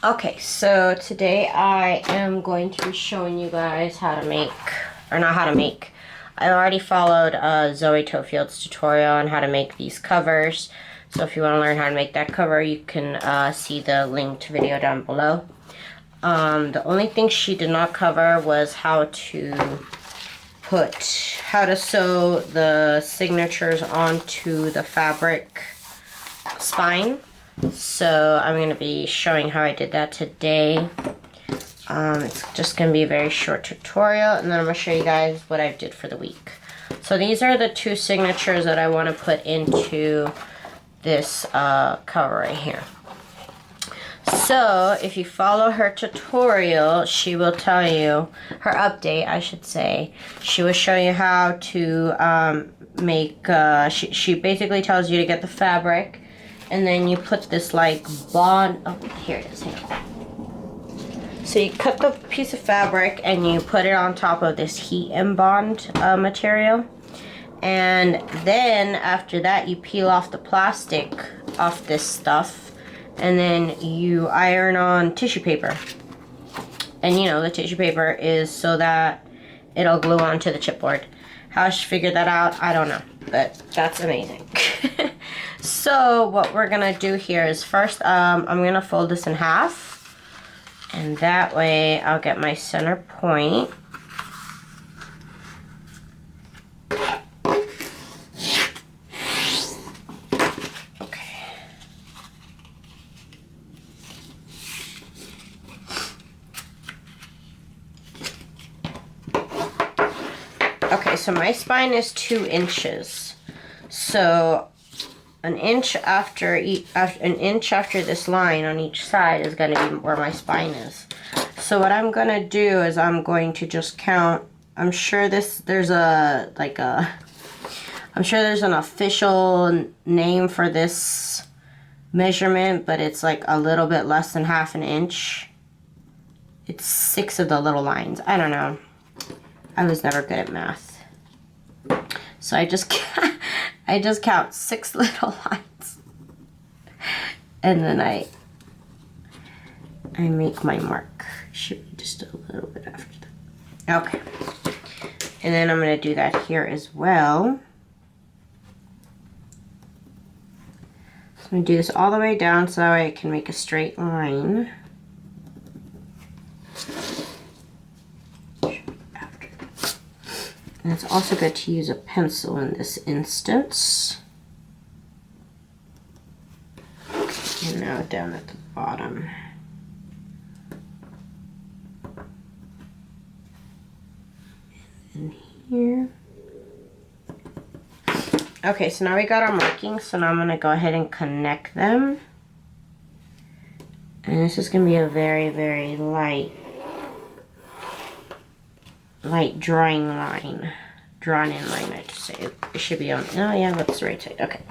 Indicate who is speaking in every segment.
Speaker 1: Okay, so today I am going to be showing you guys how to make, or not how to make. I already followed Zoe Tofield's tutorial on how to make these covers. So if you want to learn how to make that cover, you can see the linked video down below. The only thing she did not cover was how to sew the signatures onto the fabric spine. So I'm going to be showing how I did that today. It's just going to be a very short tutorial, and then I'm going to show you guys what I did for the week. So these are the two signatures that I want to put into this cover right here. So if you follow her tutorial, she will tell you, her update I should say, she will show you how to make, she basically tells you to get the fabric, and then you put this like bond, oh here it is, hang on. So you cut the piece of fabric and you put it on top of this HeatNBond material. And then after that you peel off the plastic off this stuff, and then you iron on tissue paper. And you know, the tissue paper is so that it'll glue onto the chipboard. How she figured that out, I don't know, but that's amazing. So what we're gonna do here is first, I'm gonna fold this in half, and that way I'll get my center point. Okay, so my spine is 2 inches. So an inch after this line on each side is going to be where my spine is. So what I'm going to do is I'm going to just count. I'm sure there's an official name for this measurement, but it's like a little bit less than half an inch. It's 6 of the little lines. I don't know. I was never good at math. So I just count 6 little lines. And then I make my mark. Should be just a little bit after that. Okay. And then I'm going to do that here as well. So I'm going to do this all the way down so that way I can make a straight line. And it's also good to use a pencil in this instance. Okay, and now down at the bottom. And here. Okay, so now we got our markings, so now I'm going to go ahead and connect them. And this is going to be a very, very light drawing line. Drawn in line, I should say. It should be on, oh yeah, that's the right side. Okay.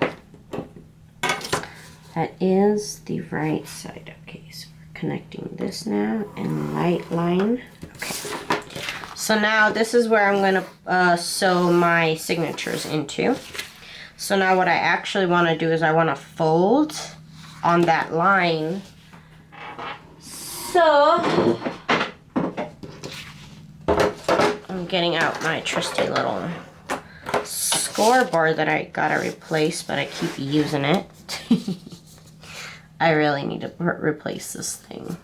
Speaker 1: That is the right side. Okay, so we're connecting this now in light line. Okay. So now this is where I'm going to sew my signatures into. So now what I actually want to do is I want to fold on that line. So I'm getting out my trusty little scoreboard that I gotta replace, but I keep using it. I really need to replace this thing.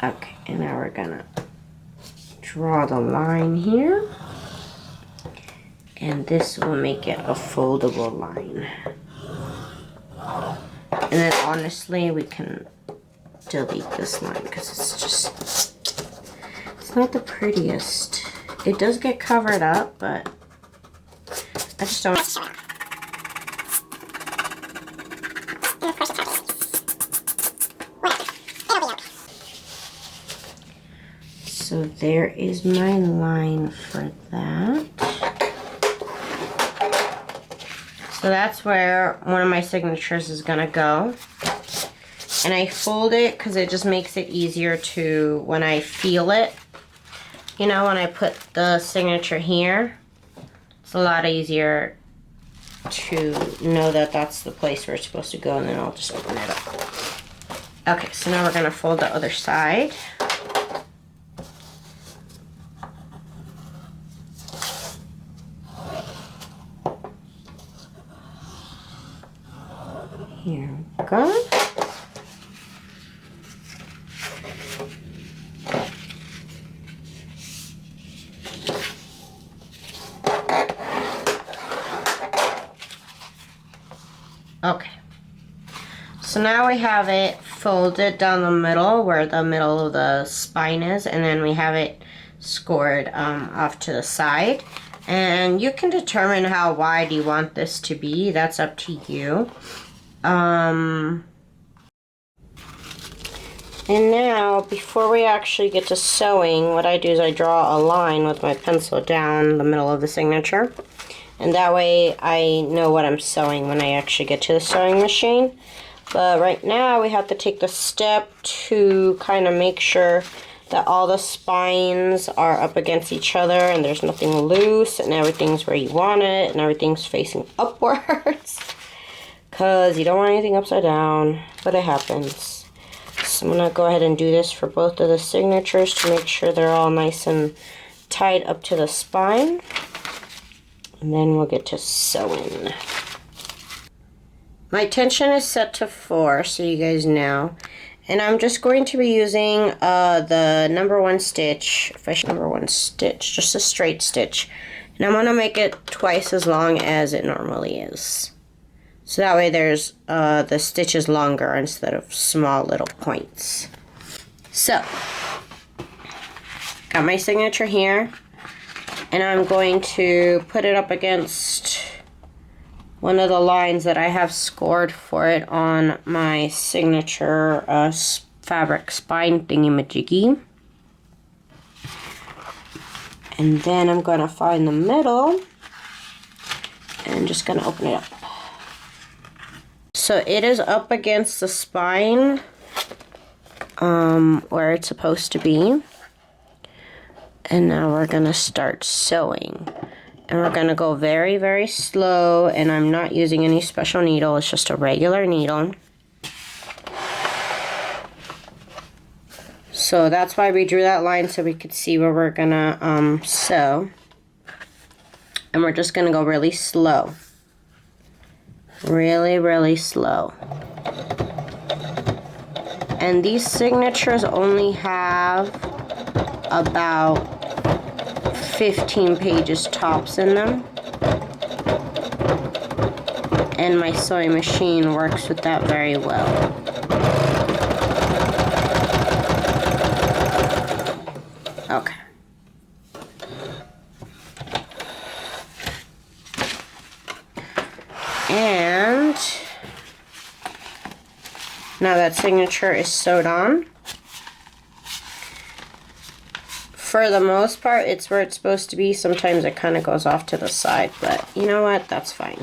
Speaker 1: Okay, and now we're gonna draw the line here. And this will make it a foldable line. And then honestly, we can delete this line because it's just, it's not the prettiest. It does get covered up, but I just don't. So there is my line for that. So that's where one of my signatures is gonna go. And I fold it because it just makes it easier to, when I feel it, you know, when I put the signature here, it's a lot easier to know that that's the place where it's supposed to go, and then I'll just open it up. Okay, so now we're gonna fold the other side. Here we go. Okay. So now we have it folded down the middle where the middle of the spine is, and then we have it scored off to the side. And you can determine how wide you want this to be. That's up to you. And now, before we actually get to sewing, what I do is I draw a line with my pencil down the middle of the signature. And that way I know what I'm sewing when I actually get to the sewing machine. But right now we have to take the step to kind of make sure that all the spines are up against each other and there's nothing loose and everything's where you want it and everything's facing upwards. Because you don't want anything upside down, but it happens. So I'm going to go ahead and do this for both of the signatures to make sure they're all nice and tight up to the spine. And then we'll get to sewing. My tension is set to 4, so you guys know. And I'm just going to be using the number 1 stitch, number 1 stitch, just a straight stitch. And I'm going to make it twice as long as it normally is. So that way there's the stitch is longer instead of small little points. So, got my signature here. And I'm going to put it up against one of the lines that I have scored for it on my signature fabric spine thingy-majiggy. And then I'm going to find the middle and just going to open it up. So it is up against the spine where it's supposed to be. And now we're going to start sewing. And we're going to go very, very slow. And I'm not using any special needle. It's just a regular needle. So that's why we drew that line so we could see where we're going to sew. And we're just going to go really slow. Really, really slow. And these signatures only have about 15 pages tops in them, and my sewing machine works with that very well. Okay. And now that signature is sewed on. For the most part, it's where it's supposed to be. Sometimes it kind of goes off to the side, but you know what? That's fine.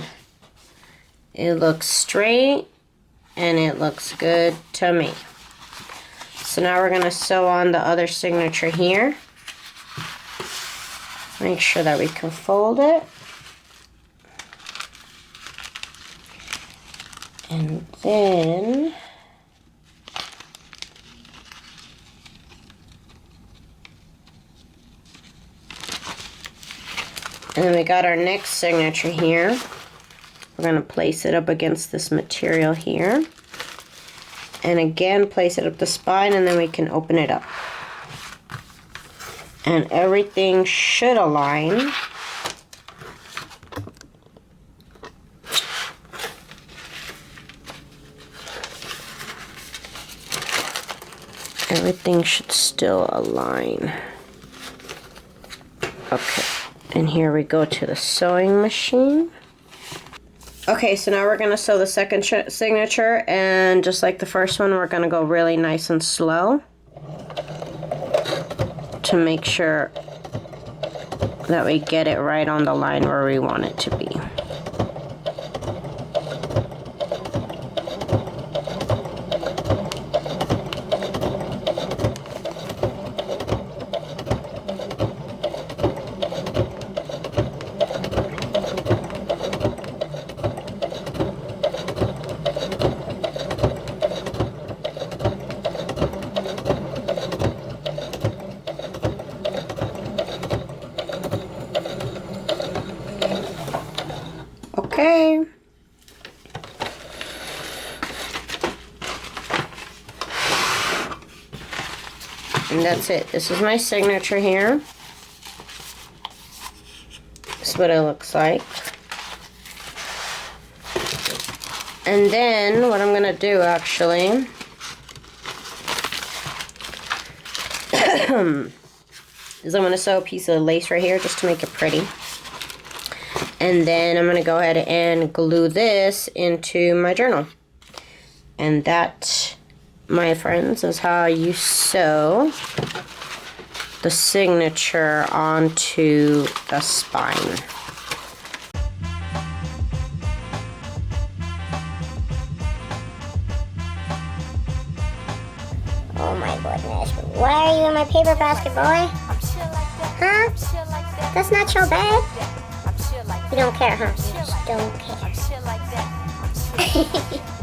Speaker 1: It looks straight, and it looks good to me. So now we're going to sew on the other signature here. Make sure that we can fold it. And then we got our next signature here. We're going to place it up against this material here. And again, place it up the spine, and then we can open it up. And everything should align. Everything should still align. Okay. And here we go to the sewing machine. Okay, so now we're going to sew the second signature, and just like the first one, we're going to go really nice and slow to make sure that we get it right on the line where we want it to be. And that's it. This is my signature here. This is what it looks like. And then what I'm gonna do actually is I'm gonna sew a piece of lace right here just to make it pretty. And then I'm gonna go ahead and glue this into my journal. And that, my friends, is how you sew the signature onto the spine.
Speaker 2: Oh my goodness. Why are you in my paper basket, boy? Huh? That's not your bag? You don't care, huh? You just don't care.